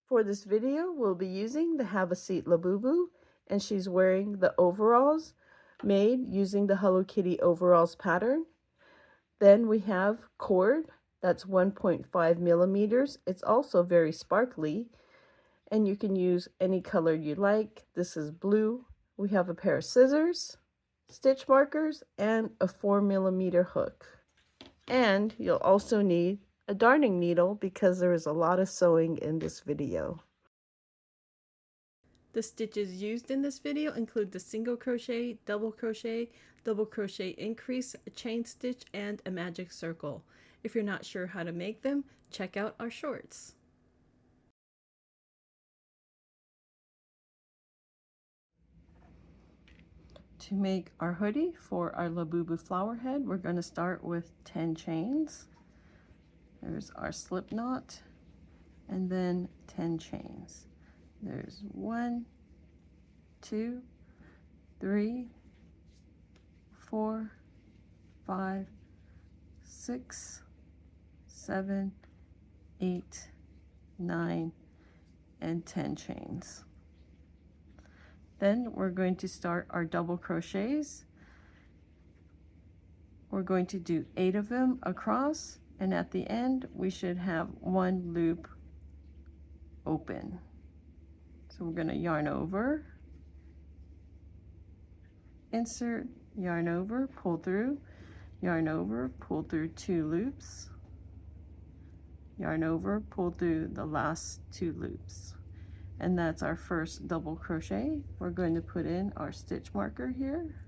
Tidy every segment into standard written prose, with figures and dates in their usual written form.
For this video, we'll be using the Have a Seat Labubu, and she's wearing the overalls made using the Hello Kitty overalls pattern. Then we have cord, that's 1.5 millimeters. It's also very sparkly, and you can use any color you like. This is blue. We have a pair of scissors, stitch markers, and a 4 millimeter hook. And you'll also need a darning needle because there is a lot of sewing in this video. The stitches used in this video include the single crochet, double crochet increase, a chain stitch, and a magic circle. If you're not sure how to make them, check out our shorts. To make our hoodie for our Labubu flower head, we're going to start with 10 chains. There's our slip knot, and then 10 chains. There's 1, 2, 3, 4, 5, 6, 7, 8, 9, and 10 chains. Then we're going to start our double crochets. We're going to do 8 of them across, and at the end we should have 1 loop open. So we're going to yarn over, insert, yarn over, pull through, yarn over, pull through 2 loops, yarn over, pull through the last 2 loops. And that's our first double crochet. We're going to put in our stitch marker here.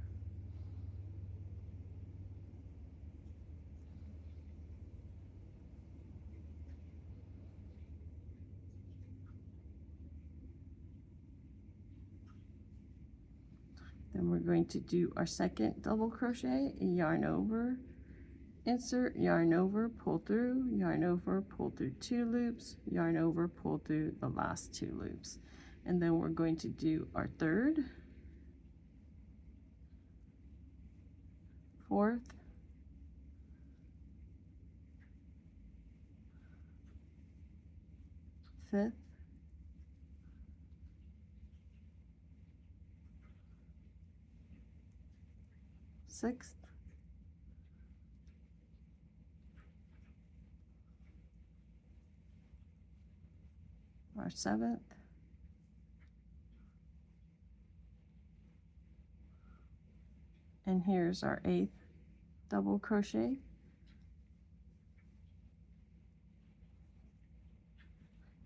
Then we're going to do our second double crochet, yarn over, insert, yarn over, pull through, yarn over, pull through 2 loops, yarn over, pull through the last 2 loops. And then we're going to do our third, fourth, fifth, sixth, our seventh, and here's our 8th double crochet.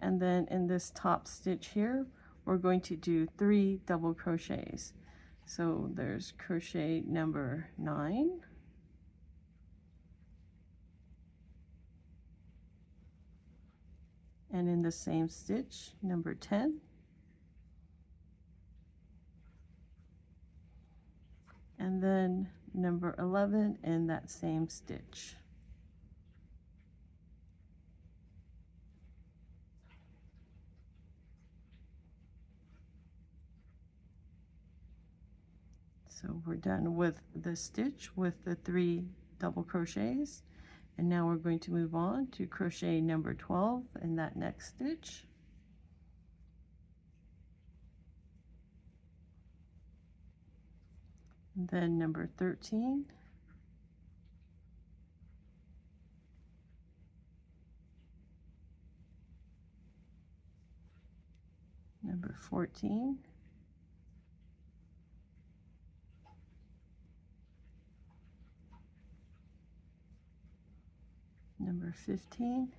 And then in this top stitch here, we're going to do 3 double crochets. So there's crochet number 9, and in the same stitch, number 10, and then number 11 in that same stitch. So we're done with the stitch with the 3 double crochets, and now we're going to move on to crochet number 12 in that next stitch. And then number 13, number 14, number 15,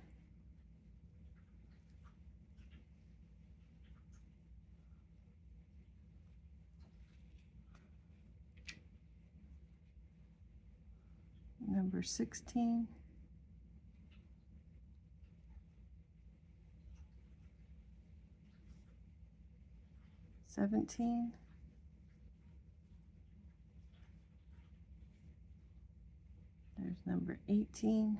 number 16, '17, there's number 18,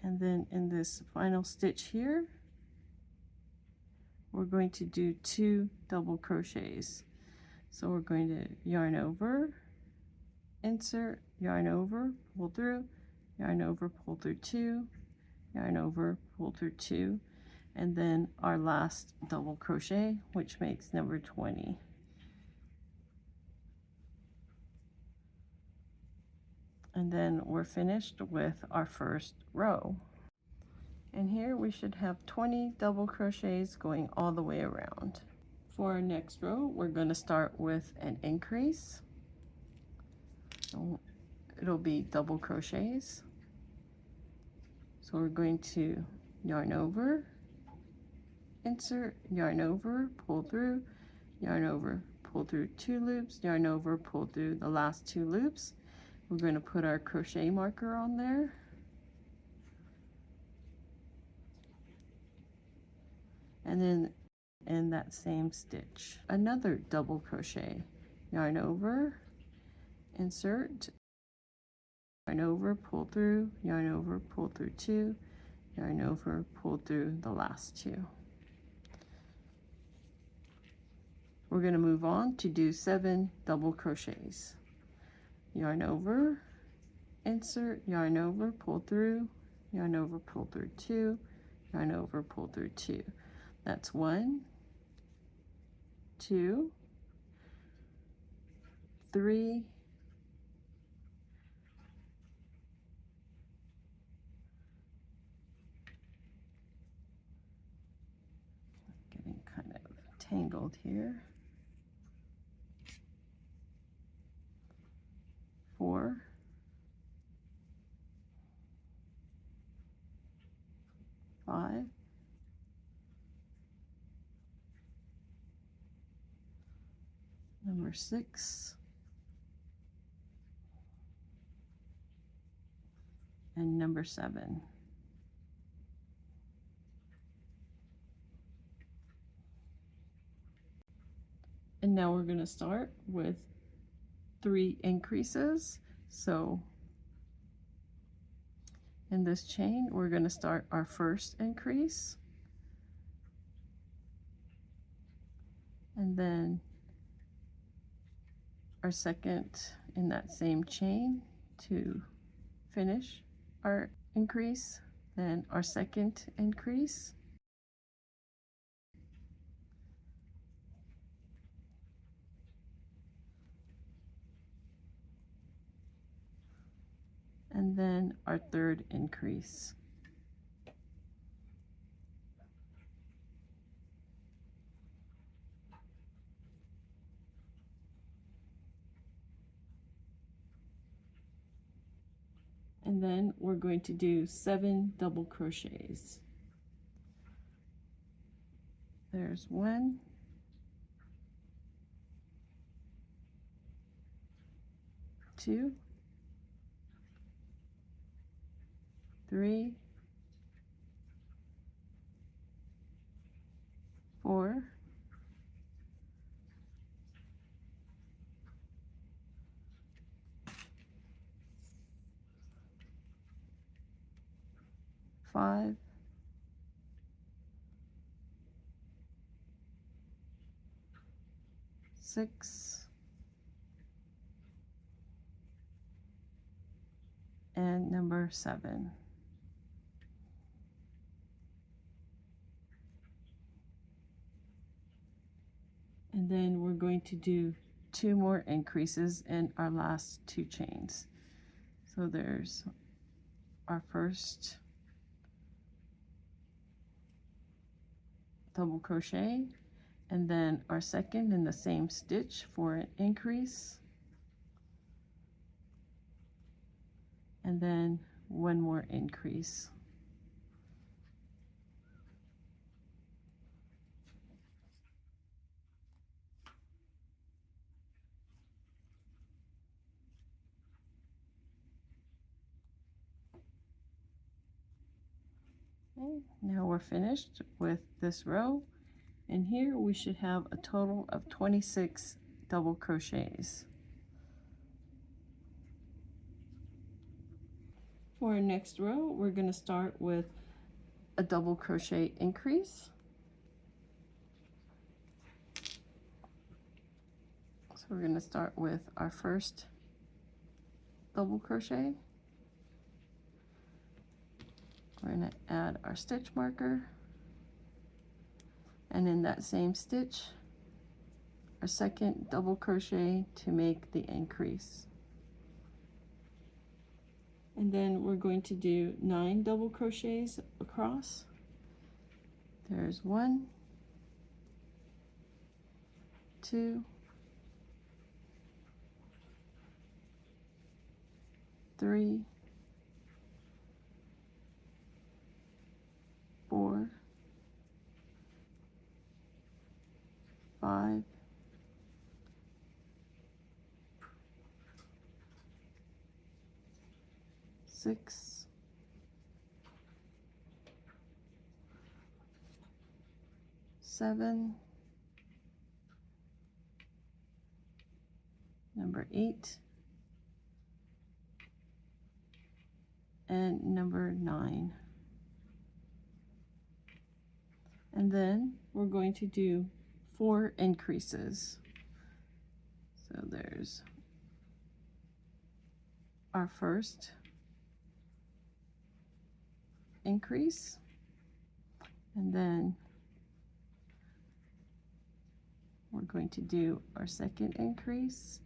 and then in this final stitch here, we're going to do 2 double crochets. So we're going to yarn over, insert, yarn over, pull through, yarn over, pull through 2, yarn over, pull through 2, and then our last double crochet, which makes number 20. And then we're finished with our first row. And here we should have 20 double crochets going all the way around. For our next row, we're going to start with an increase. So it'll be double crochets. So we're going to yarn over, insert, yarn over, pull through, yarn over, pull through 2 loops, yarn over, pull through the last 2 loops. We're going to put our crochet marker on there. And then in that same stitch, another double crochet, yarn over, insert, yarn over, pull through, yarn over, pull through 2, yarn over, pull through the last 2. We're going to move on to do 7 double crochets. Yarn over, insert, yarn over, pull through, yarn over, pull through 2, yarn over, pull through 2. That's 1, 2, 3, 'Tangled here. 4, 5, 6, and number 7. And now we're going to start with 3 increases. So in this chain, we're going to start our first increase, and then our second in that same chain to finish our increase, then our second increase, and then our third increase. And then we're going to do 7 double crochets. There's 1, 2, 3, 4, 5, 6, and number 7. And then we're going to do 2 more increases in our last 2 chains. So there's our first double crochet, and then our second in the same stitch for an increase, and then 1 more increase. Okay, now we're finished with this row, and here we should have a total of 26 double crochets. For our next row, we're going to start with a double crochet increase. So we're going to start with our first double crochet, We're going to add our stitch marker, and in that same stitch, our second double crochet to make the increase. And then we're going to do 9 double crochets across. There's 1, 2, 3, 4, 5, 6, 7, number 8, and number 9. And then we're going to do 4 increases. So there's our first increase, and then we're going to do our second increase,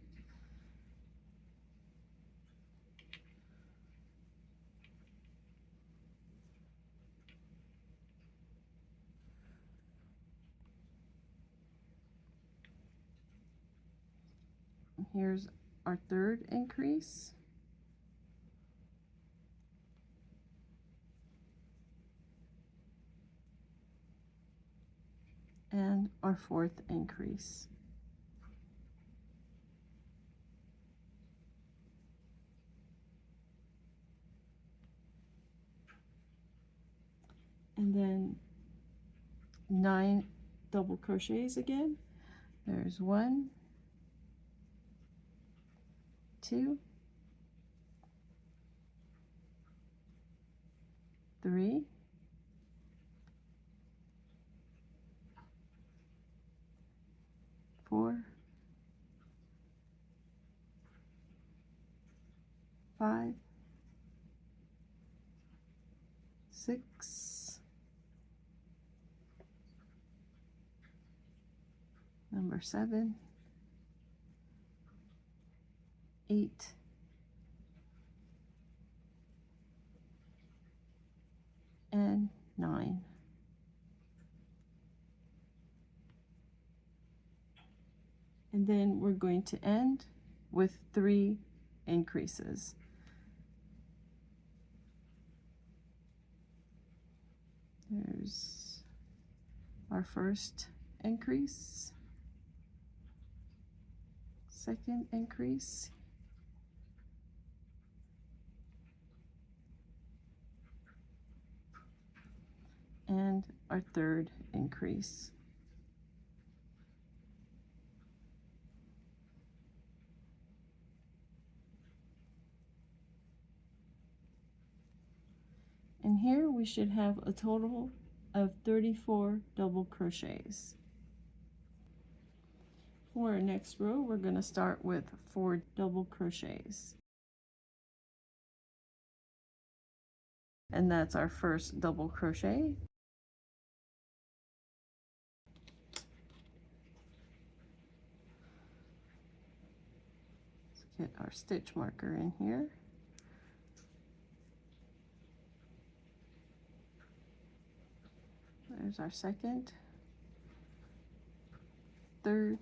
and here's our third increase, and our fourth increase. And then 9 double crochets again. There's 1, 2, 3, 4, 5, 6, number 7, 8, and 9. And then we're going to end with 3 increases. There's our first increase, second increase, and our third increase. And here we should have a total of 34 double crochets. For our next row, we're going to start with 4 double crochets. And that's our first double crochet. Let's get our stitch marker in here. There's our second, third,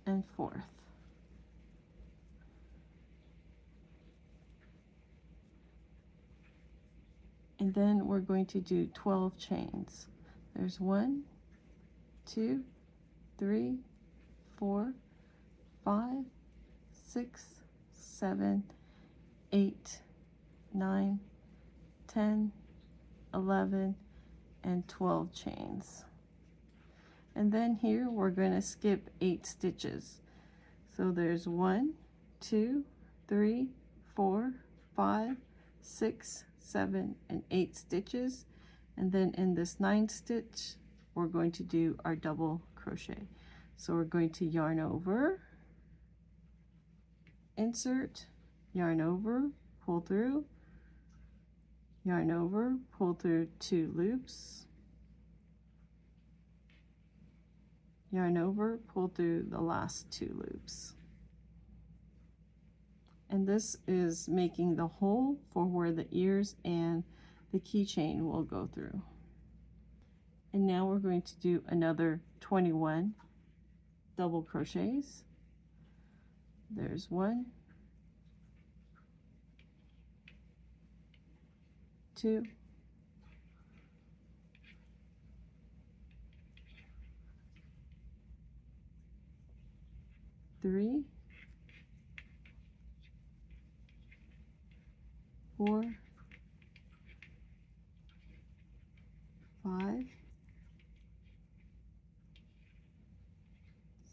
and fourth. And then we're going to do 12 chains. There's 1, 2, 3, 4, 5, 6, 7, 8, 9, 10, 11, and 12 chains. And then here we're going to skip 8 stitches. So there's 1, 2, 3, 4, 5, 6, 7, and 8 stitches. And then in this 9th stitch, we're going to do our double crochet. So we're going to yarn over, insert, yarn over, pull through, yarn over, pull through 2 loops, yarn over, pull through the last 2 loops. And this is making the hole for where the ears and the keychain will go through. And now we're going to do another 21 double crochets. There's 1, 2, 3, 4, 5,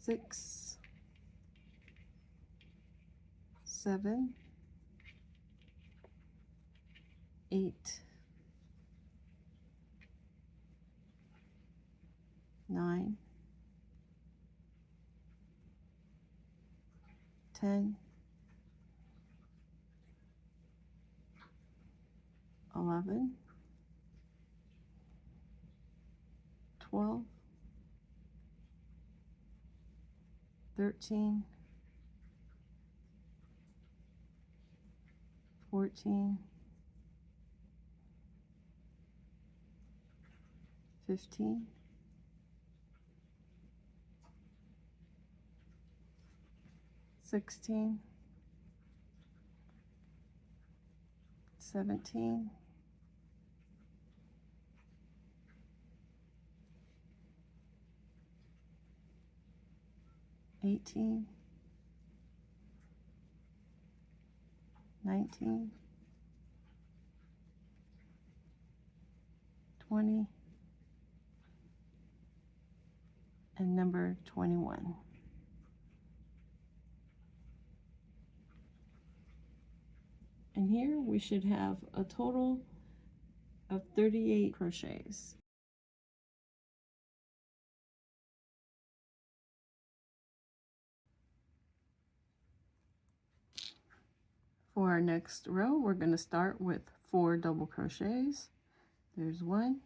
6, 7, 8, 9, 10, 11, 12, 13, 14, 15, 16, 17, 18, 19, 20, and number 21. And here we should have a total of 38 crochets. For our next row, we're going to start with 4 double crochets. There's 1.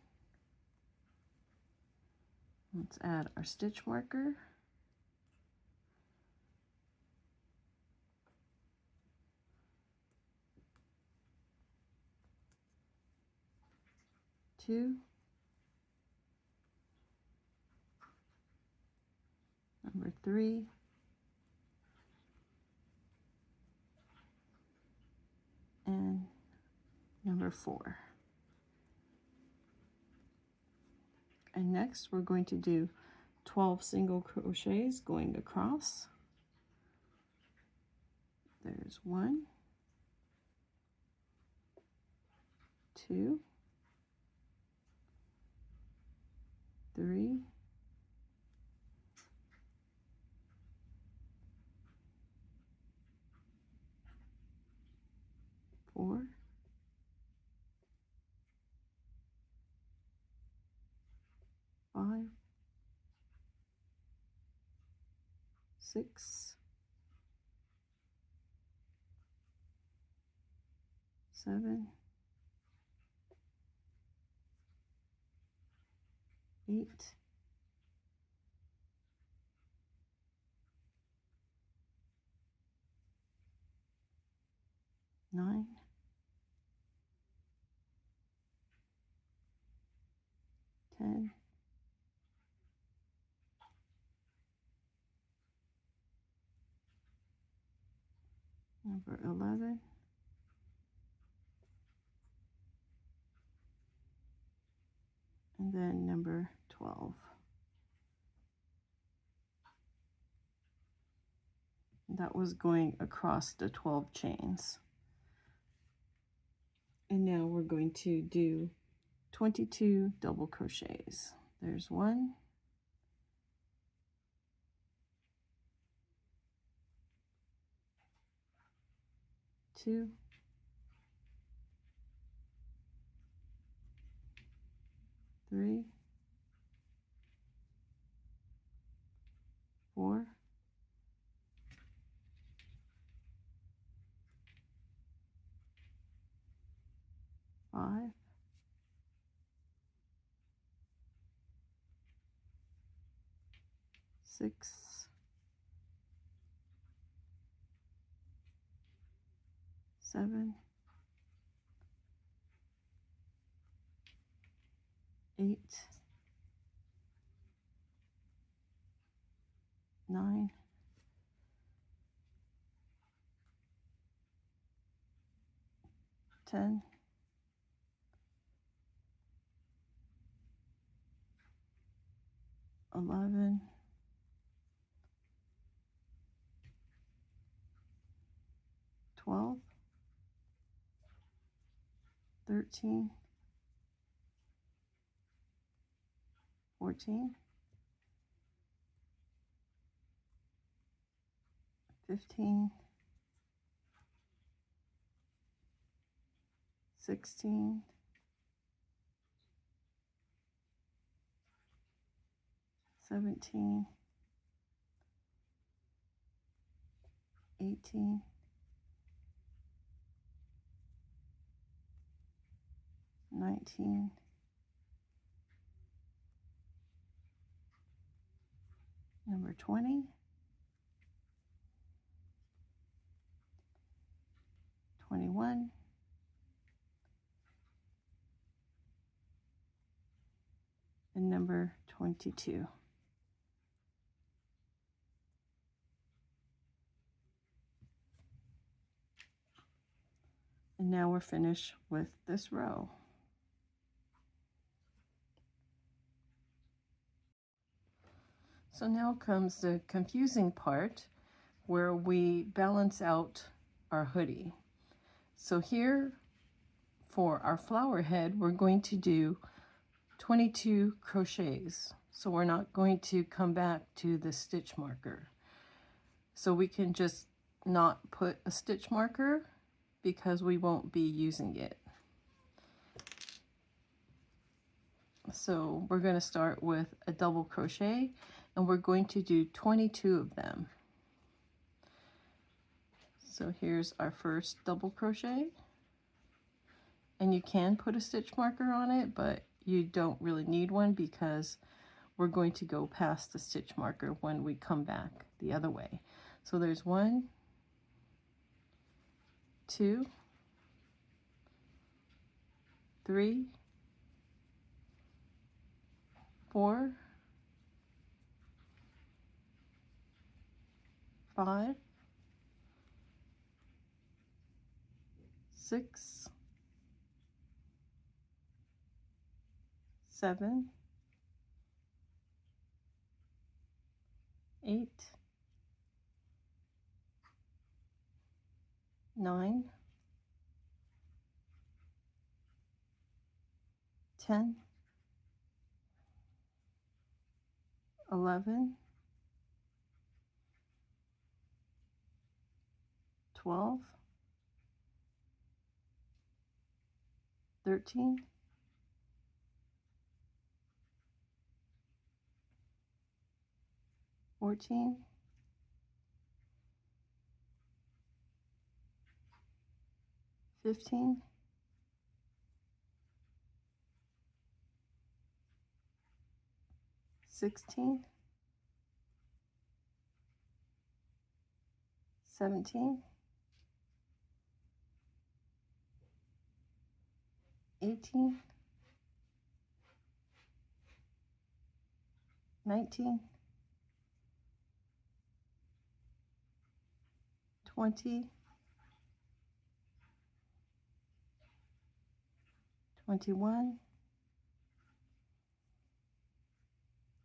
Let's add our stitch marker. 2, number 3, and number 4. And next we're going to do 12 single crochets going across. There's 1, 2, 3, 4, 5, 6, 7, 8, 9, 10, number 11, and then number 12. That was going across the 12 chains. And now we're going to do 22 double crochets. There's 1, 2, 3, 4, 5, 6, 7, 8, 9, 10, 11, 12, 13, 14, 15, 16, 17, 18, 19, number 20, 21, and number 22. And now we're finished with this row. So now comes the confusing part where we balance out our hoodie. So here for our flower head, we're going to do 22 crochets. So we're not going to come back to the stitch marker. So we can just not put a stitch marker because we won't be using it. So we're going to start with a double crochet and we're going to do 22 of them. So here's our first double crochet, and you can put a stitch marker on it, but you don't really need one because we're going to go past the stitch marker when we come back the other way. So there's 1, 2, 3, 4, 5, 6, 7, 8, 9, 10, 11, 12, 13, 14, 15, 16, 17, 18, 19, 20, 21,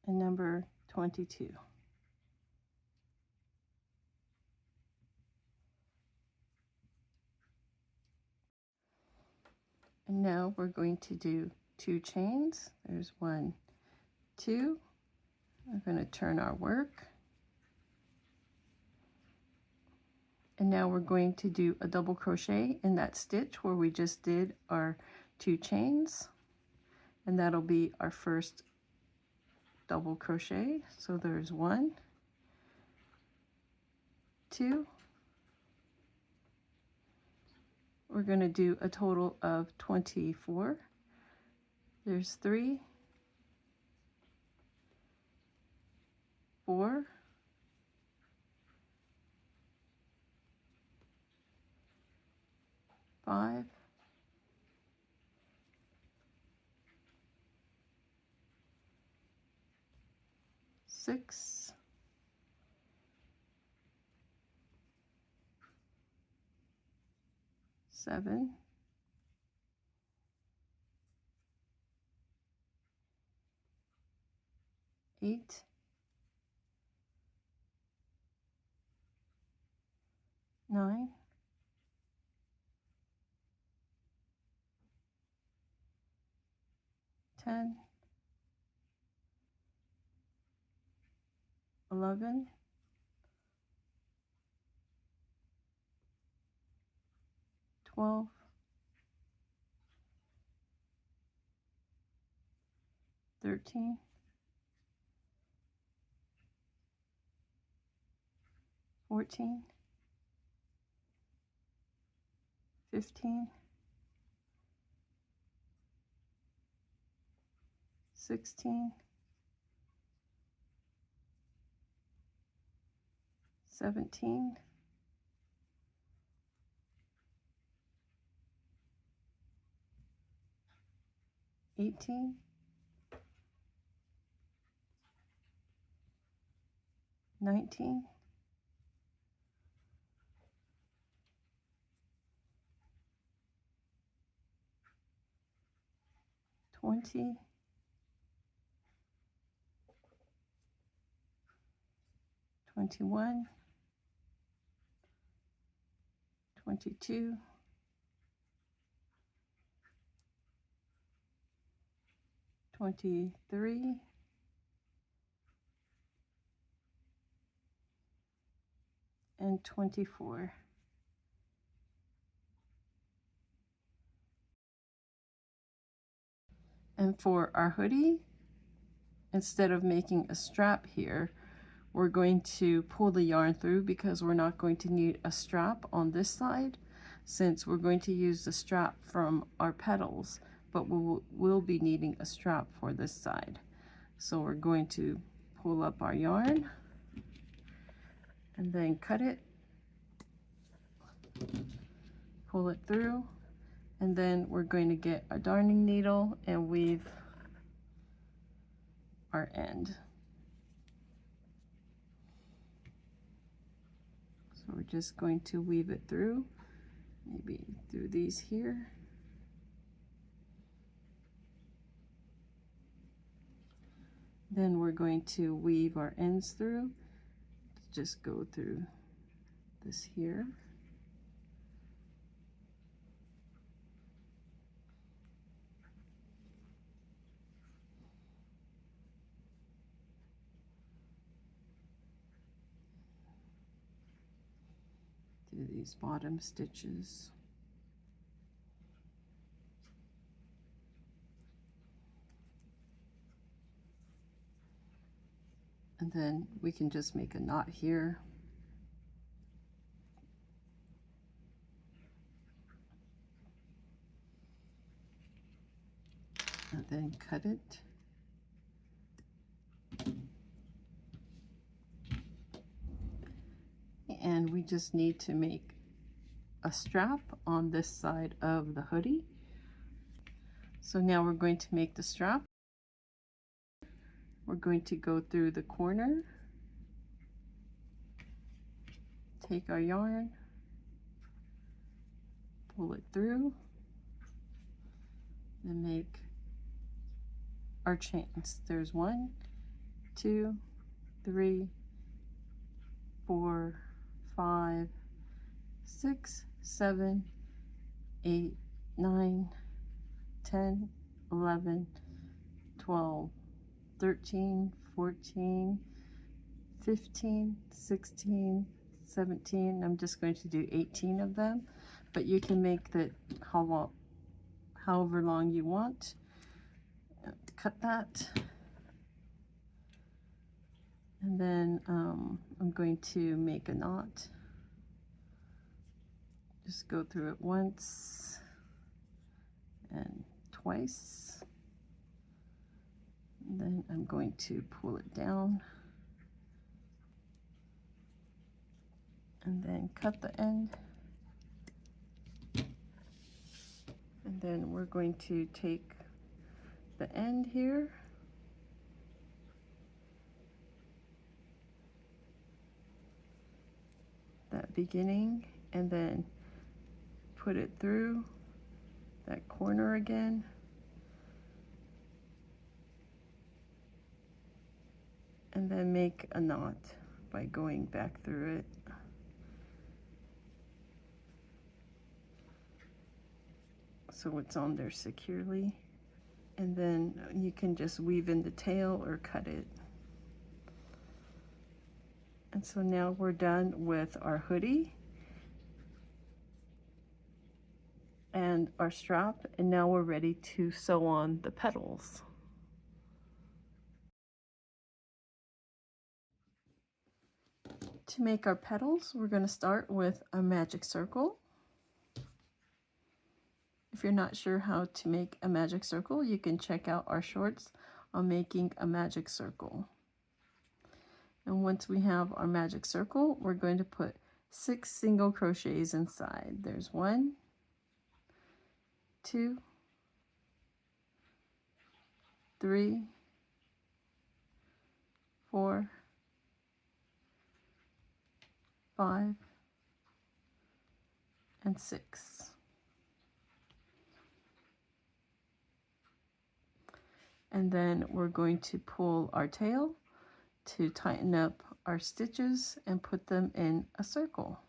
and number 22. And now we're going to do 2 chains. There's 1, 2. We're going to turn our work. And now we're going to do a double crochet in that stitch where we just did our 2 chains. And that'll be our first double crochet. So there's 1, 2, We're going to do a total of 24. There's 3, 4, 5, 6, 7, 8, 9, 10, 11, 12, 13, 14, 15, 16, 17, 18, 19, 20, 21, 22, 23, and 24. And for our hoodie, instead of making a strap here, we're going to pull the yarn through because we're not going to need a strap on this side, since we're going to use the strap from our petals, but we'll be needing a strap for this side. So we're going to pull up our yarn and then cut it, pull it through, and then we're going to get a darning needle and weave our end. So we're just going to weave it through, maybe through these here. Then we're going to weave our ends through. Just go through this here. Do these bottom stitches. And then we can just make a knot here. And then cut it. And we just need to make a strap on this side of the hoodie. So now we're going to make the strap. We're going to go through the corner, take our yarn, pull it through, and make our chains. There's 1, 2, 3, 4, 5, 6, 7, 8, 9, 10, 11, 12, 13, 14, 15, 16, 17. I'm just going to do 18 of them, but you can make that however long you want. Cut that. And then I'm going to make a knot. Just go through it once and twice. And then I'm going to pull it down and then cut the end. And then we're going to take the end here that beginning and then put it through that corner again. And then make a knot by going back through it. So it's on there securely. And then you can just weave in the tail or cut it. And so now we're done with our hoodie and our strap, and now we're ready to sew on the petals. To make our petals, we're going to start with a magic circle. If you're not sure how to make a magic circle, you can check out our shorts on making a magic circle. And once we have our magic circle, we're going to put 6 single crochets inside. There's 1, 2, 3, 4, 5, and 6. And then we're going to pull our tail to tighten up our stitches and put them in a circle.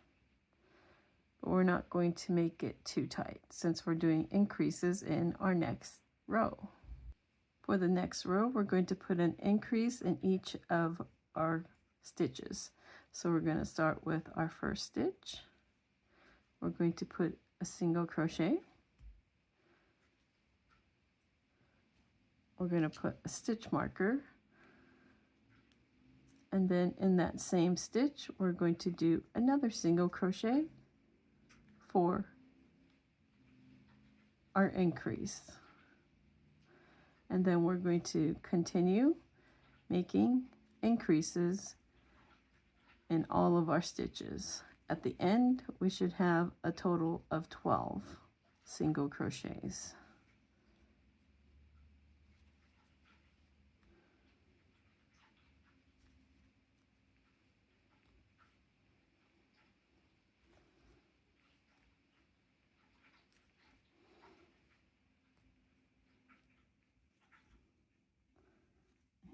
But we're not going to make it too tight since we're doing increases in our next row. For the next row, we're going to put an increase in each of our stitches. So we're going to start with our first stitch. We're going to put a single crochet. We're going to put a stitch marker. And then in that same stitch, we're going to do another single crochet for our increase. And then we're going to continue making increases in all of our stitches. At the end, we should have a total of 12 single crochets.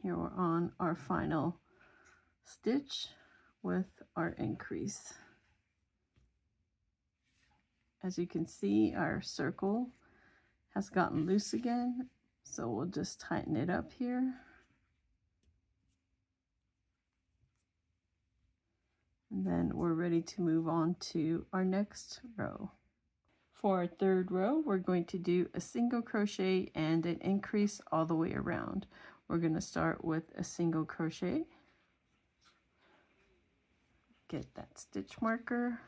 Here we're on our final stitch with our increase. As you can see, our circle has gotten loose again, so we'll just tighten it up here. And then we're ready to move on to our next row. For our third row, we're going to do a single crochet and an increase all the way around. We're going to start with a single crochet. Get that stitch marker.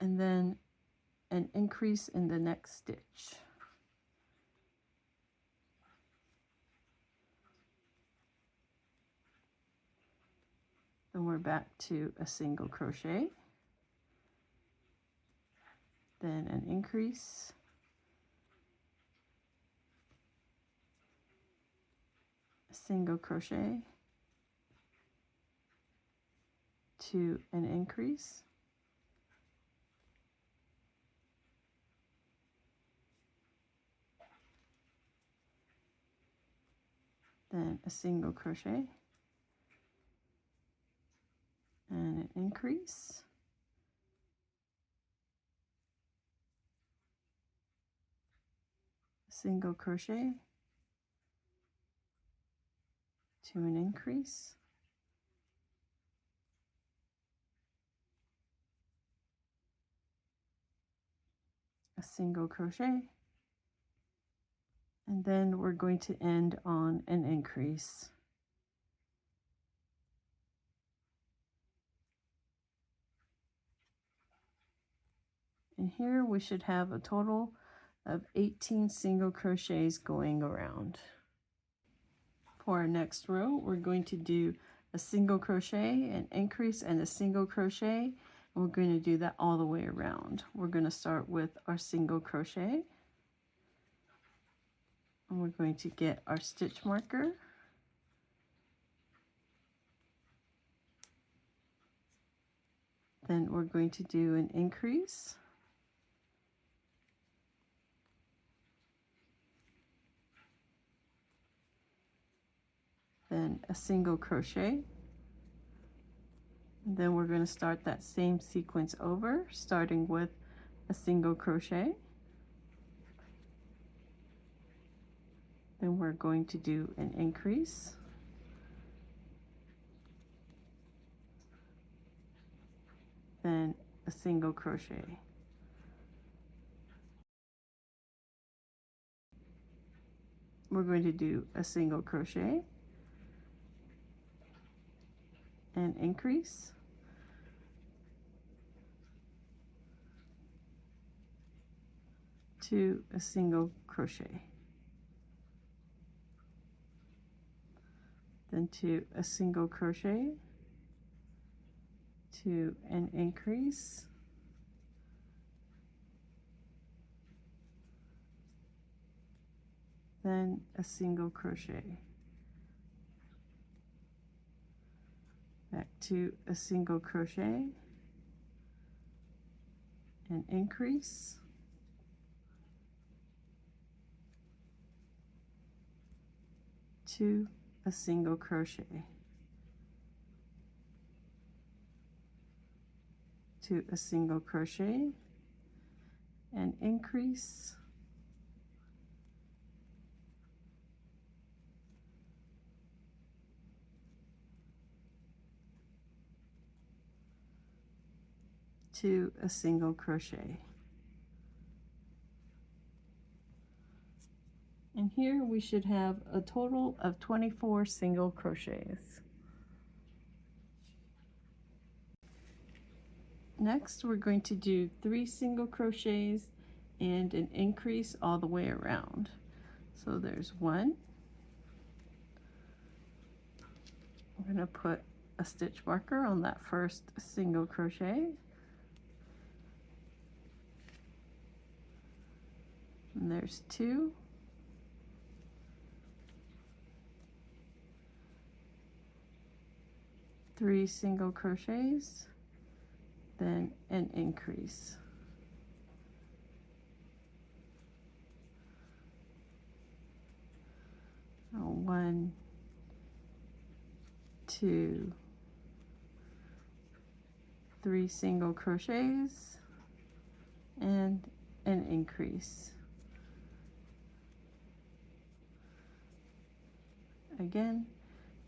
And then an increase in the next stitch. Then we're back to a single crochet. Then an increase. A single crochet. To an increase. Then a single crochet. And an increase. Single crochet to an increase, a single crochet, and then we're going to end on an increase. And here we should have a total of 18 single crochets going around. For our next row, we're going to do a single crochet, an increase, and a single crochet, and we're going to do that all the way around. We're going to start with our single crochet, and we're going to get our stitch marker, then we're going to do an increase, then a single crochet, and then we're going to start that same sequence over, starting with a single crochet, then we're going to do an increase, then a single crochet, we're going to do a single crochet, and increase, to a single crochet, then to a single crochet, to an increase, then a single crochet, back to a single crochet, an increase, to a single crochet, to a single crochet, an increase, to a single crochet. And here we should have a total of 24 single crochets. Next, we're going to do 3 single crochets and an increase all the way around. So there's 1. I'm going to put a stitch marker on that first single crochet. And there's 2. Three single crochets, then an increase. So 1, 2, 3 single crochets, and an increase. Again,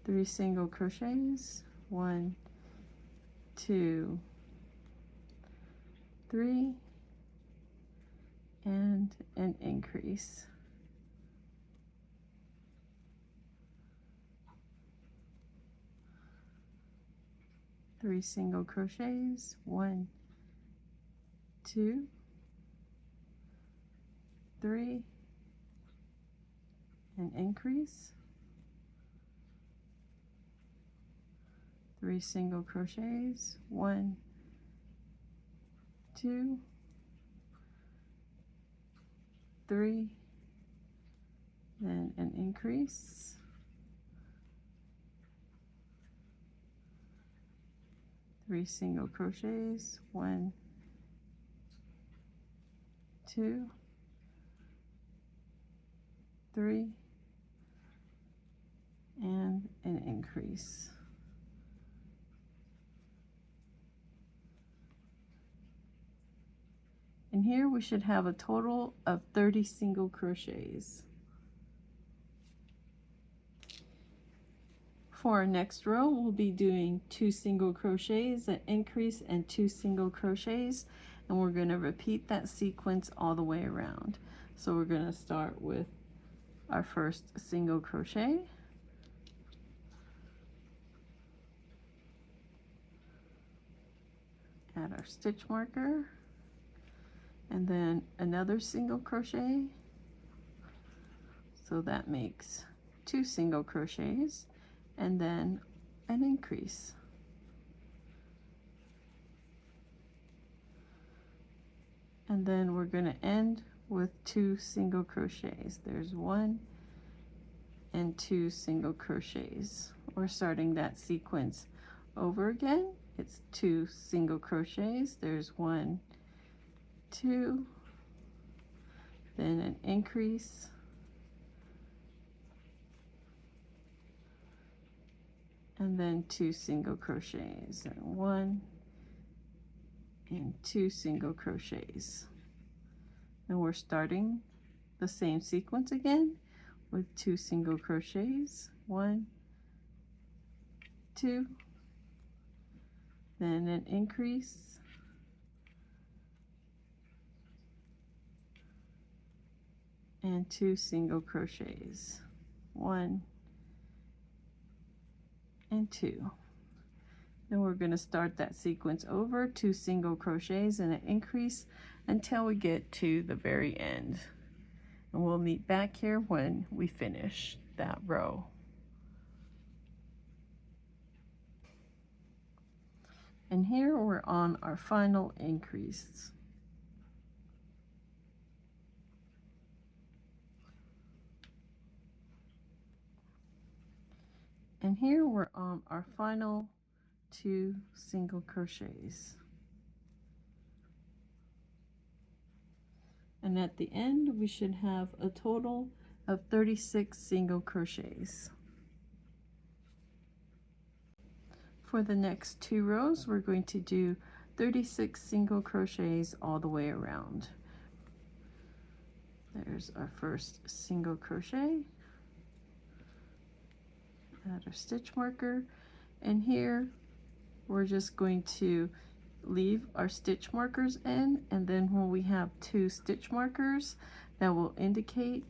3 single crochets, 1, 2, 3, and an increase. Three single crochets, 1, 2, 3, an increase. 3 single crochets, 1, 2, 3, then an increase. 3 single crochets, 1, 2, 3, and an increase. And here we should have a total of 30 single crochets. For our next row, we'll be doing 2 single crochets, an increase, and 2 single crochets, and we're going to repeat that sequence all the way around. So we're going to start with our first single crochet, add our stitch marker, and then another single crochet. So that makes 2 single crochets, and then an increase. And then we're going to end with 2 single crochets. There's 1 and 2 single crochets. We're starting that sequence over again. It's 2 single crochets. There's 1, 2, then an increase, and then 2 single crochets, and 1 and 2 single crochets. And we're starting the same sequence again with 2 single crochets, 1, 2, then an increase, and 2 single crochets, 1 and 2. Then we're going to start that sequence over, 2 single crochets and an increase until we get to the very end. And we'll meet back here when we finish that row. And here we're on our final increase. And here we're on our final 2 single crochets. And at the end we should have a total of 36 single crochets. For the next 2 rows we're going to do 36 single crochets all the way around. There's our first single crochet, add our stitch marker, and here we're just going to leave our stitch markers in, and then when we have 2 stitch markers, that will indicate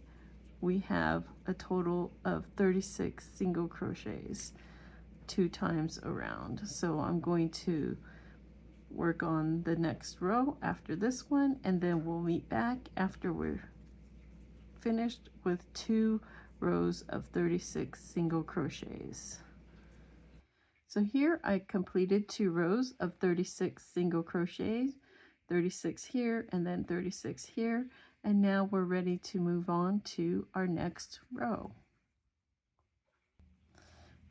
we have a total of 36 single crochets 2 times around. So I'm going to work on the next row after this one, and then we'll meet back after we're finished with 2 rows of 36 single crochets. So here I completed 2 rows of 36 single crochets, 36 here and then 36 here, and now we're ready to move on to our next row.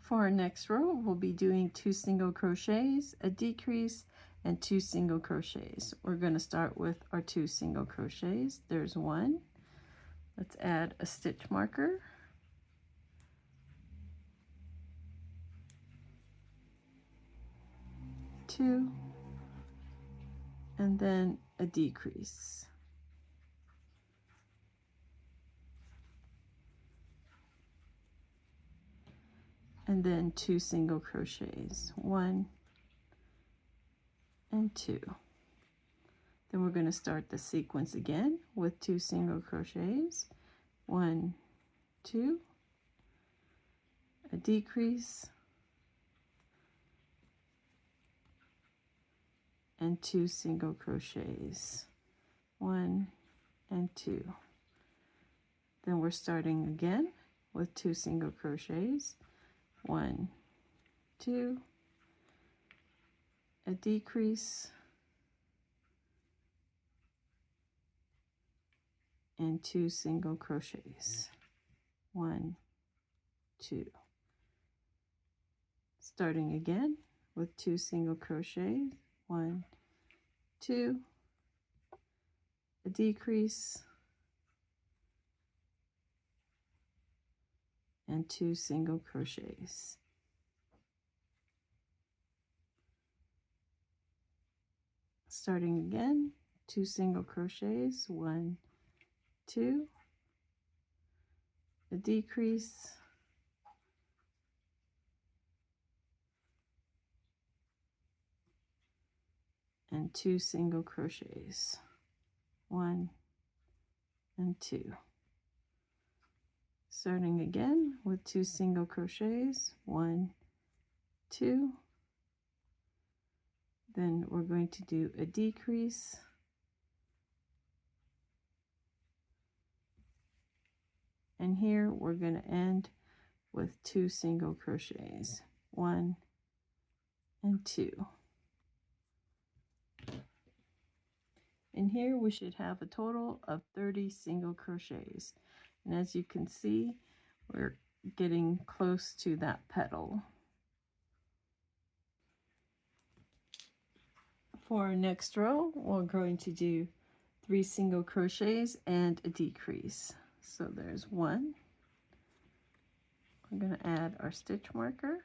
For our next row, we'll be doing 2 single crochets, a decrease, and 2 single crochets. We're going to start with our 2 single crochets. There's 1. Let's add a stitch marker. 2, and then a decrease. And then 2 single crochets, 1 and 2. Then we're going to start the sequence again with 2 single crochets, 1, 2, a decrease, and 2 single crochets, 1 and 2. Then we're starting again with 2 single crochets, 1, 2, a decrease, and 2 single crochets, 1, 2. Starting again with 2 single crochets, 1, 2, a decrease, and 2 single crochets. Starting again, 2 single crochets, 1, 2, a decrease, and 2 single crochets, 1 and 2. Starting again with 2 single crochets, 1, 2, then we're going to do a decrease, And here we're going to end with 2 single crochets, 1 and 2. And here we should have a total of 30 single crochets. And as you can see, we're getting close to that petal. For our next row, we're going to do 3 single crochets and a decrease. So there's 1. We're going to add our stitch marker.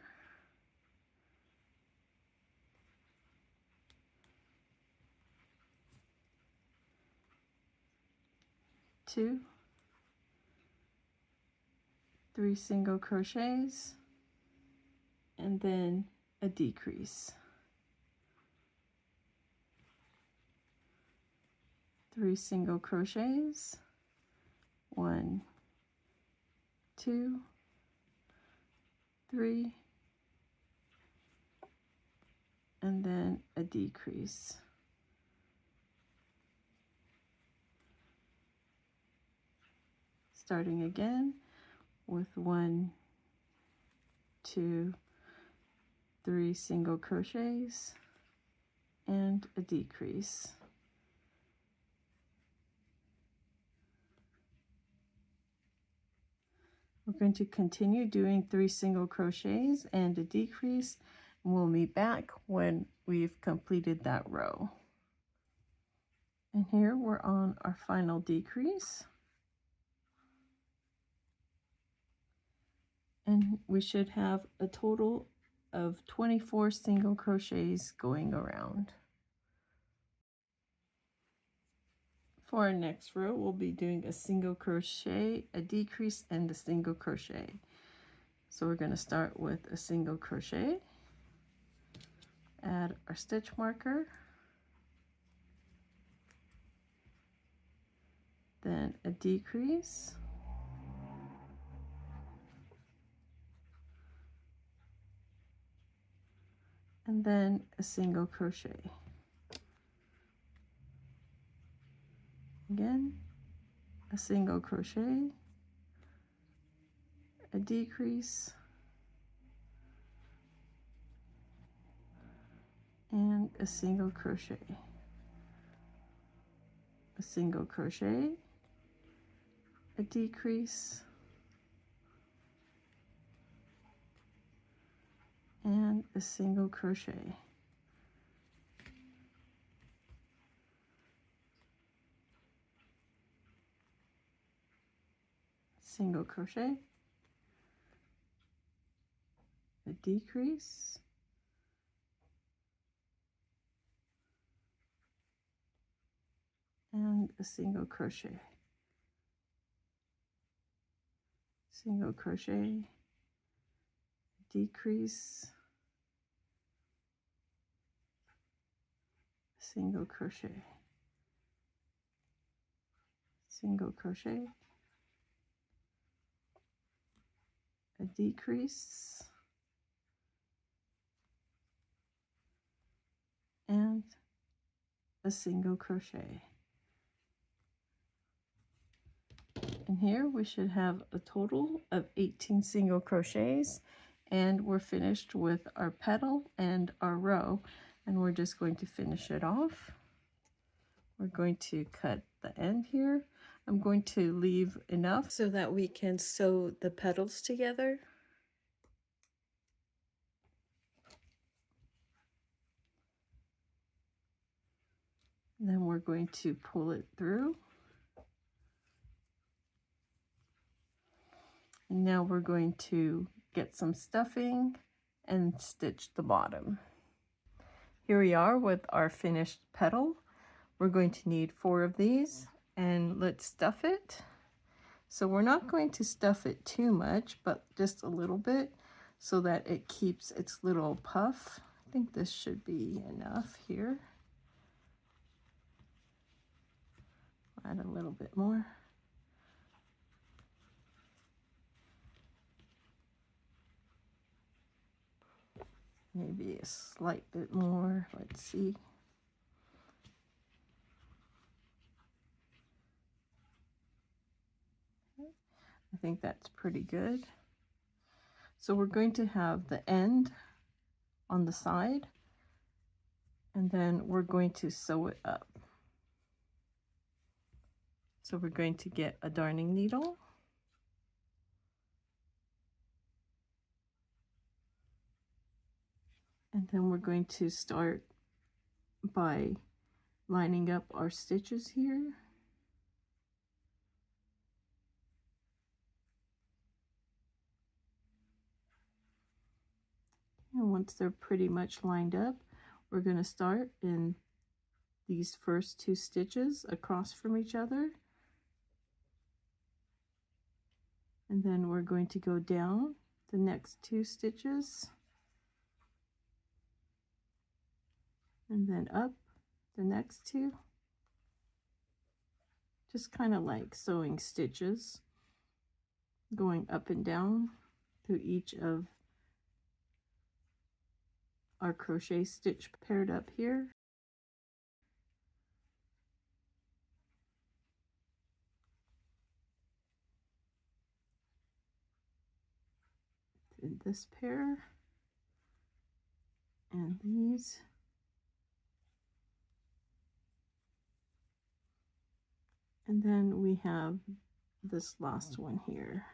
2, 3 single crochets, and then a decrease. 3 single crochets, 1, 2, 3, and then a decrease. Starting again with 1, 2, 3 single crochets and a decrease. We're going to continue doing 3 single crochets and a decrease, and we'll meet back when we've completed that row. And here we're on our final decrease. And we should have a total of 24 single crochets going around. For our next row, we'll be doing a single crochet, a decrease, and a single crochet. So we're going to start with a single crochet, add our stitch marker, then a decrease, and then a single crochet. Again, a single crochet, a decrease, and a single crochet, a single crochet, a decrease, and a single crochet. Single crochet, a decrease, and a single crochet, single crochet, decrease, single crochet, single crochet, a decrease, and a single crochet. And here we should have a total of 18 single crochets, and we're finished with our petal and our row, and we're just going to finish it off. We're going to cut the end here. I'm going to leave enough so that we can sew the petals together. Then we're going to pull it through. And now we're going to get some stuffing and stitch the bottom. Here we are with our finished petal. We're going to need 4 of these, and let's stuff it. So we're not going to stuff it too much, but just a little bit so that it keeps its little puff. I think this should be enough here. Add a little bit more. Maybe a slight bit more. Let's see. I think that's pretty good. So we're going to have the end on the side, and then we're going to sew it up. So we're going to get a darning needle. And then we're going to start by lining up our stitches here. And once they're pretty much lined up, we're going to start in these first 2 stitches across from each other. And then we're going to go down the next 2 stitches. And then up the next 2. Just kind of like sewing stitches, going up and down through each of our crochet stitch paired up here. In this pair and these. And then we have this last one here.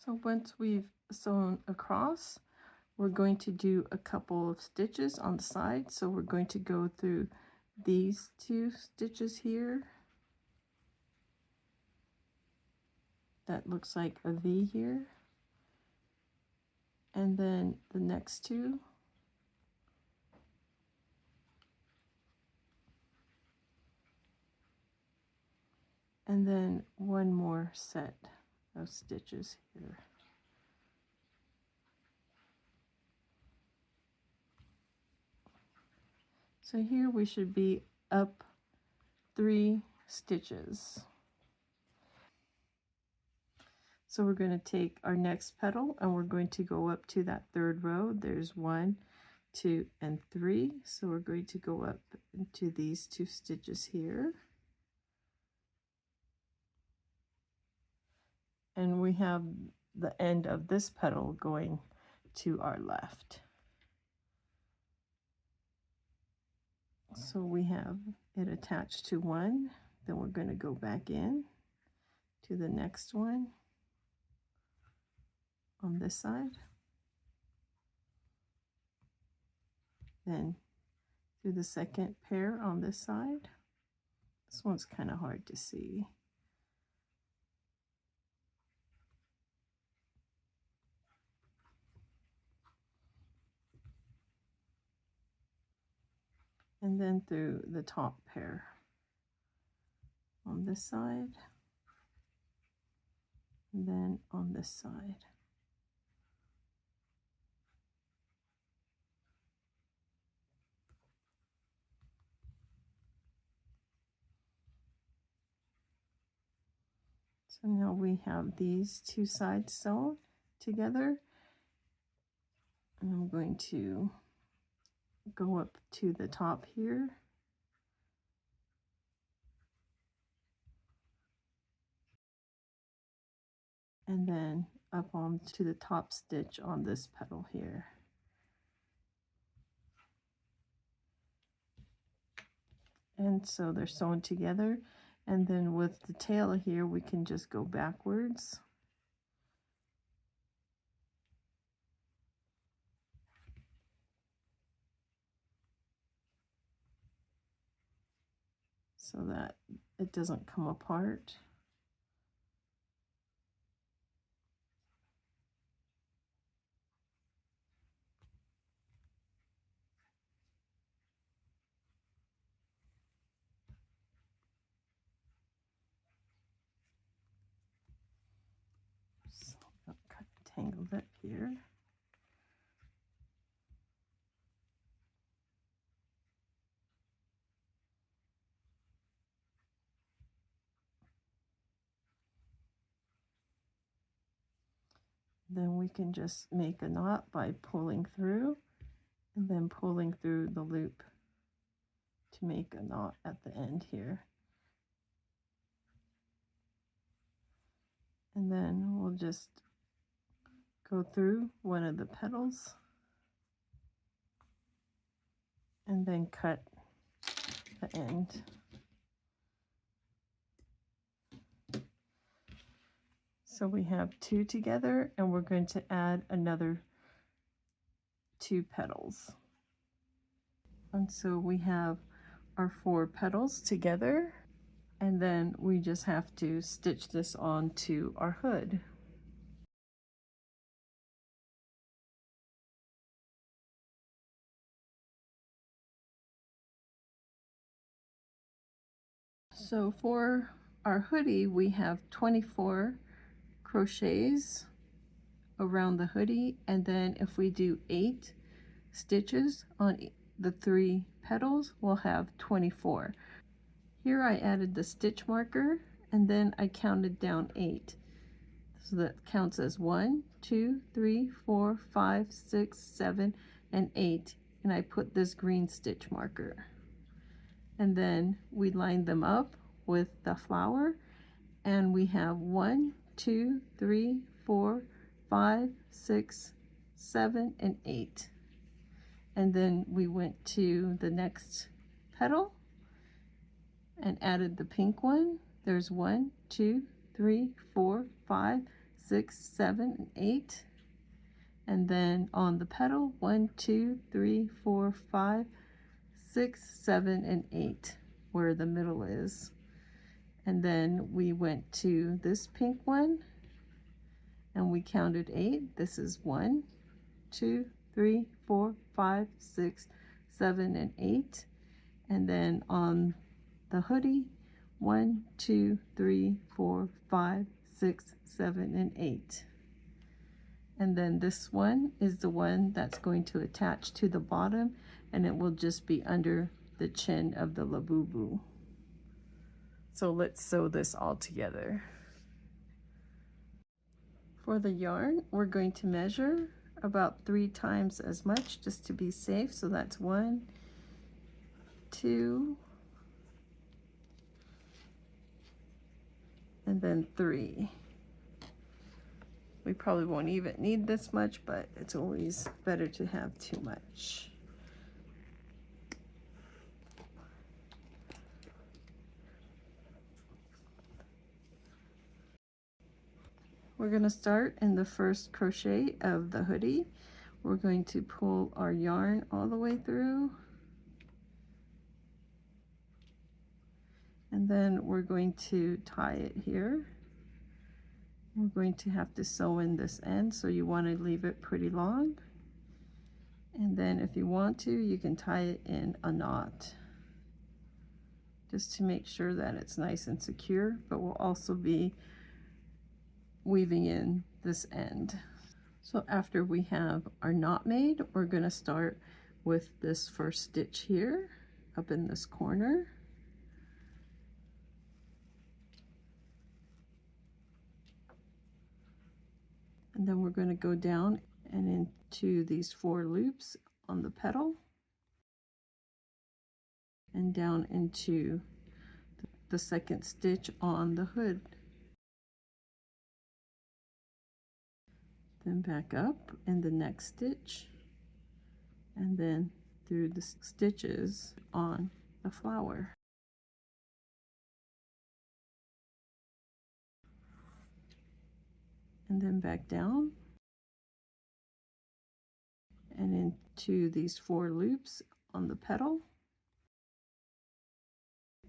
So once we've sewn across, we're going to do a couple of stitches on the side. So we're going to go through these 2 stitches here. That looks like a V here. And then the next 2. And then one more set of stitches here. So here we should be up 3 stitches. So we're going to take our next petal and we're going to go up to that 3rd row. There's 1, 2, and 3. So we're going to go up into these 2 stitches here. And we have the end of this petal going to our left. So we have it attached to one, then we're going to go back in to the next one on this side, then do the second pair on this side. This one's kind of hard to see. And then through the top pair on this side, and then on this side. So now we have these 2 sides sewn together, and I'm going to go up to the top here. And then up on to the top stitch on this petal here. And so they're sewn together, and then with the tail here we can just go backwards. So that it doesn't come apart. So I'll cut tangled up here. Then we can just make a knot by pulling through and then pulling through the loop to make a knot at the end here. And then we'll just go through one of the petals and then cut the end. So we have 2 together, and we're going to add another 2 petals. And so we have our 4 petals together, and then we just have to stitch this onto our hood. So for our hoodie, we have 24 crochets around the hoodie, and then if we do 8 stitches on the 3 petals, we'll have 24. Here I added the stitch marker, and then I counted down 8. So that counts as 1, 2, 3, 4, 5, 6, 7, and 8. And I put this green stitch marker. And then we line them up with the flower, and we have 1, 2, 3, 4, 5, 6, 7, and 8. And then we went to the next petal and added the pink one. There's 1, 2, 3, 4, 5, 6, 7, and 8. And then on the petal, 1, 2, 3, 4, 5, 6, 7, and 8, where the middle is. And then we went to this pink one and we counted 8. This is 1, 2, 3, 4, 5, 6, 7, and 8. And then on the hoodie, 1, 2, 3, 4, 5, 6, 7, and 8. And then this one is the one that's going to attach to the bottom, and it will just be under the chin of the Labubu. So let's sew this all together. For the yarn, we're going to measure about 3 times as much just to be safe. So that's 1, 2, and then 3. We probably won't even need this much, but it's always better to have too much. We're going to start in the first crochet of the hoodie. We're going to pull our yarn all the way through. And then we're going to tie it here. We're going to have to sew in this end, so you want to leave it pretty long. And then if you want to, you can tie it in a knot, just to make sure that it's nice and secure, but we'll also be weaving in this end. So after we have our knot made, we're going to start with this first stitch here up in this corner. And then we're going to go down and into these 4 loops on the petal and down into the second stitch on the hood. Then back up in the next stitch, and then through the stitches on the flower. And then back down and into these 4 loops on the petal,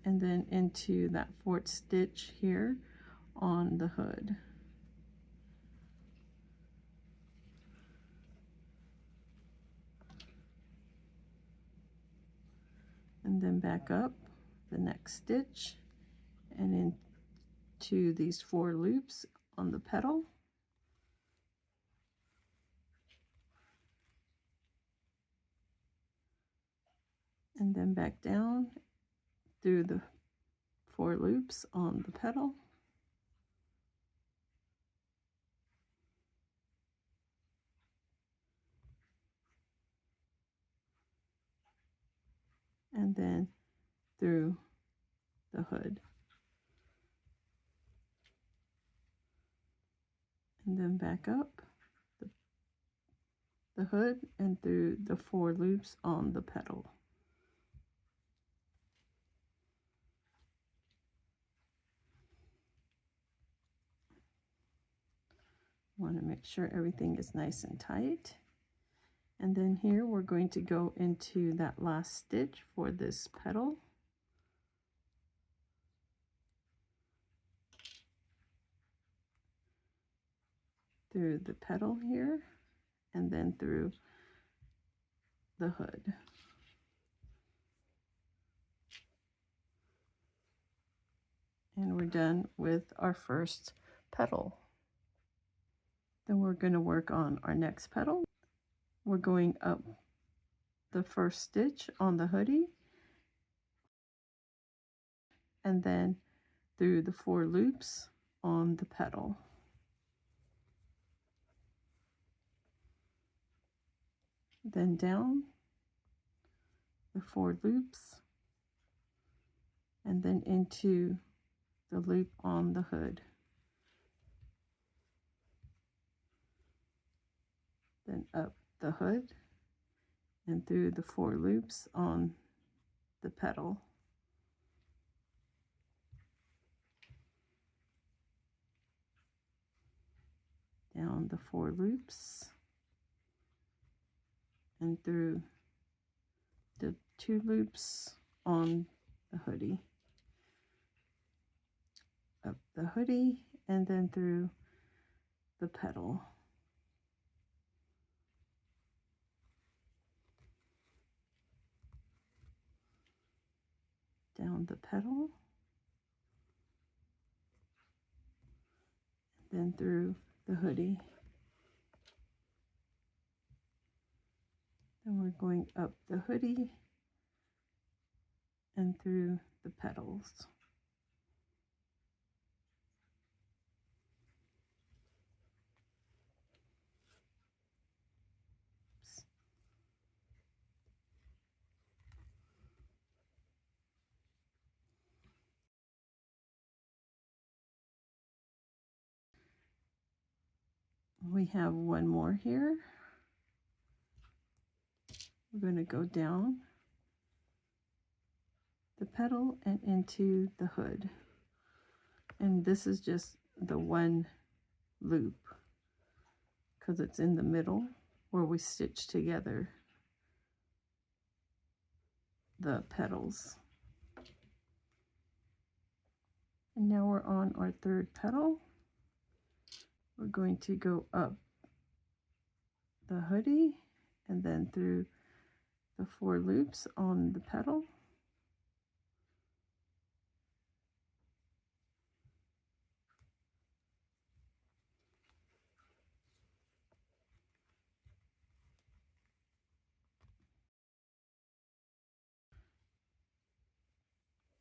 and then into that 4th stitch here on the hood. And then back up the next stitch and into these 4 loops on the petal, and then back down through the 4 loops on the petal, and then through the hood. And then back up the hood and through the 4 loops on the petal. Want to make sure everything is nice and tight. And then here we're going to go into that last stitch for this petal. Through the petal here and then through the hood. And we're done with our first petal. Then we're going to work on our next petal. We're going up the first stitch on the hoodie and then through the 4 loops on the petal. Then down the 4 loops and then into the loop on the hood. Then up the hood and through the 4 loops on the petal. Down the 4 loops and through the 2 loops on the hoodie. Up the hoodie and then through the petal. Down the petal, then through the hoodie. Then we're going up the hoodie and through the petals. We have one more here. We're going to go down the petal and into the hood. And this is just the 1 loop because it's in the middle where we stitch together the petals. And now we're on our 3rd petal. We're going to go up the hoodie and then through the 4 loops on the petal.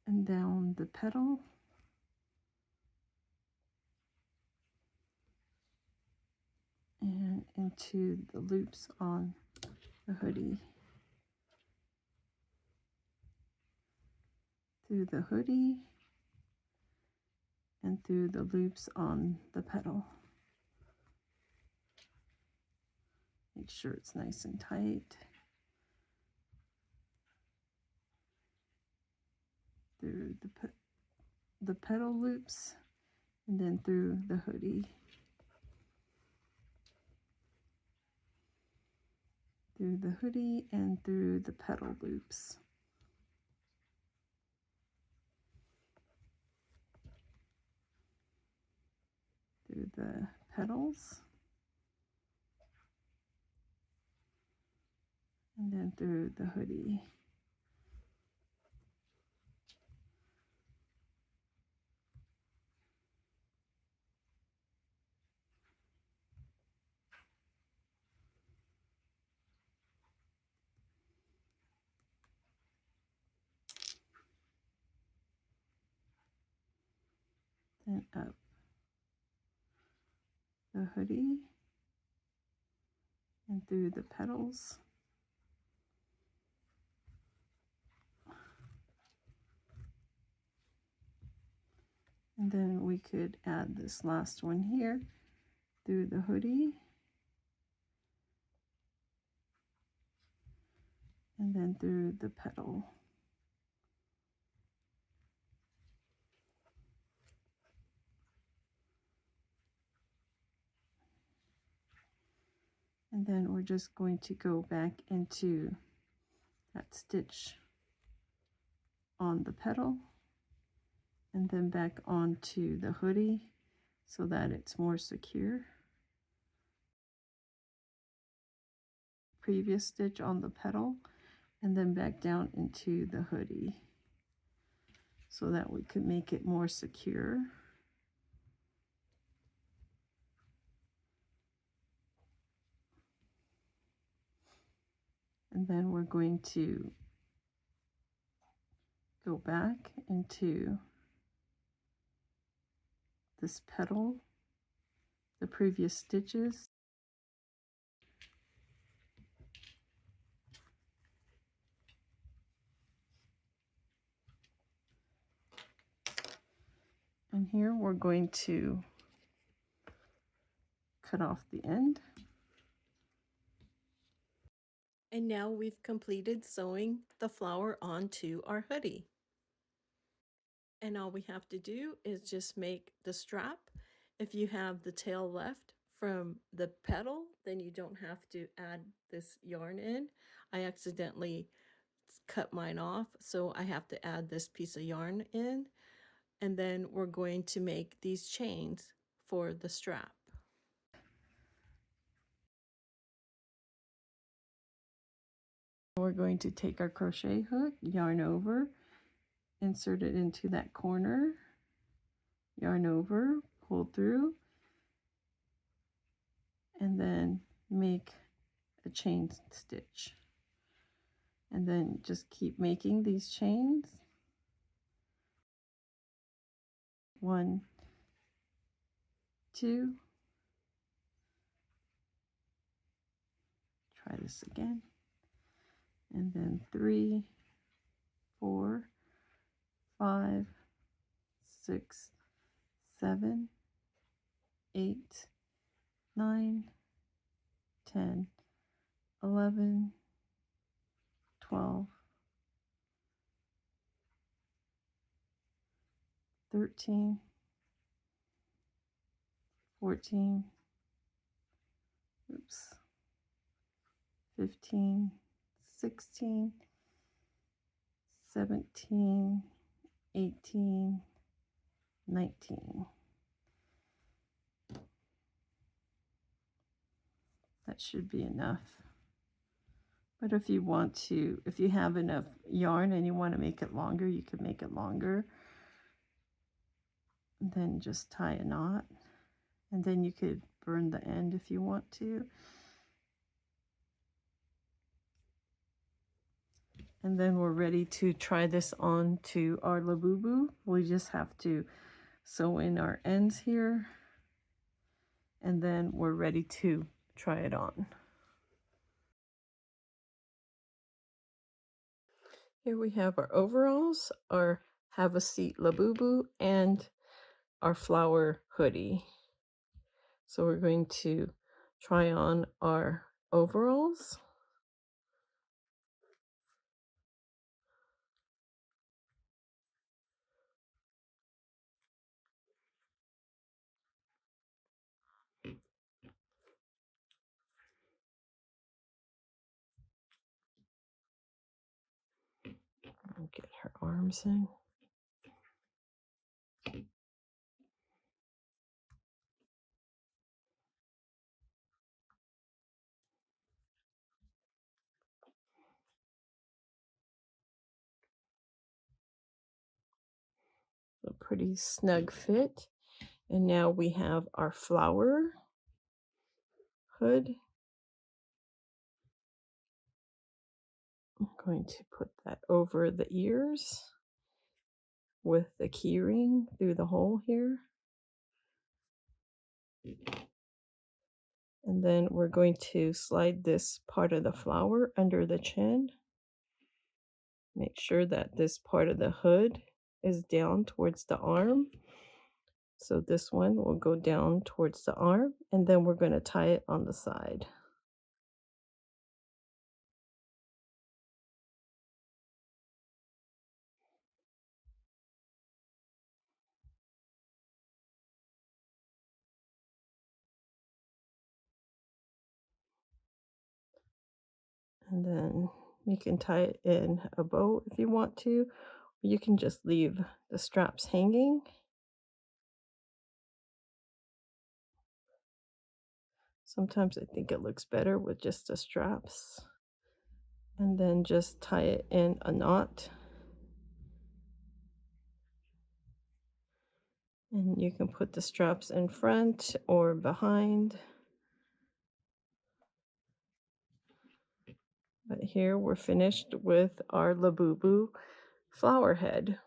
And down the petal. And into the loops on the hoodie. Through the hoodie and through the loops on the petal. Make sure it's nice and tight. Through the petal loops and then through the hoodie. Through the hoodie and through the petal loops. Through the petals. And then through the hoodie. Then up the hoodie and through the petals. And then we could add this last one here through the hoodie. And then through the petal. And then we're just going to go back into that stitch on the petal and then back onto the hoodie so that it's more secure. Previous stitch on the petal and then back down into the hoodie so that we could make it more secure. And then we're going to go back into this petal, the previous stitches. And here we're going to cut off the end. And now we've completed sewing the flower onto our hoodie. And all we have to do is just make the strap. If you have the tail left from the petal, then you don't have to add this yarn in. I accidentally cut mine off, so I have to add this piece of yarn in. And then we're going to make these chains for the strap. We're going to take our crochet hook, yarn over, insert it into that corner, yarn over, pull through, and then make a chain stitch. And then just keep making these chains. 1, 2, try this again, and then 3, 4, 5, 6, 7, 8, 9, 10, 11, 12, 13, 14, 15, 16, 17, 18, 19. That should be enough. But if you want to, if you have enough yarn and you want to make it longer, you can make it longer. And then just tie a knot. And then you could burn the end if you want to. And then we're ready to try this on to our Labubu. We just have to sew in our ends here. And then we're ready to try it on. Here we have our overalls, our have a seat Labubu, and our flower hoodie. So we're going to try on our overalls. I'll get her arms in. A pretty snug fit. And now we have our flower hood. I'm going to put that over the ears with the key ring through the hole here. And then we're going to slide this part of the flower under the chin. Make sure that this part of the hood is down towards the arm. So this one will go down towards the arm, and then we're going to tie it on the side. And then you can tie it in a bow if you want to, or you can just leave the straps hanging. Sometimes I think it looks better with just the straps. And then just tie it in a knot. And you can put the straps in front or behind. But here we're finished with our Labubu flower head.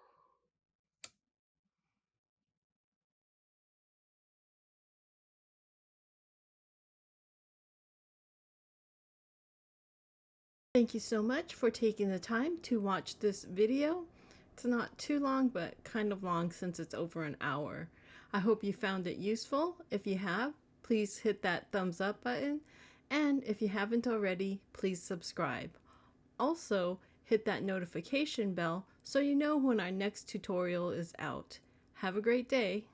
Thank you so much for taking the time to watch this video. It's not too long, but kind of long since it's over an hour. I hope you found it useful. If you have, please hit that thumbs up button. And if you haven't already, please subscribe. Also, hit that notification bell so you know when our next tutorial is out. Have a great day.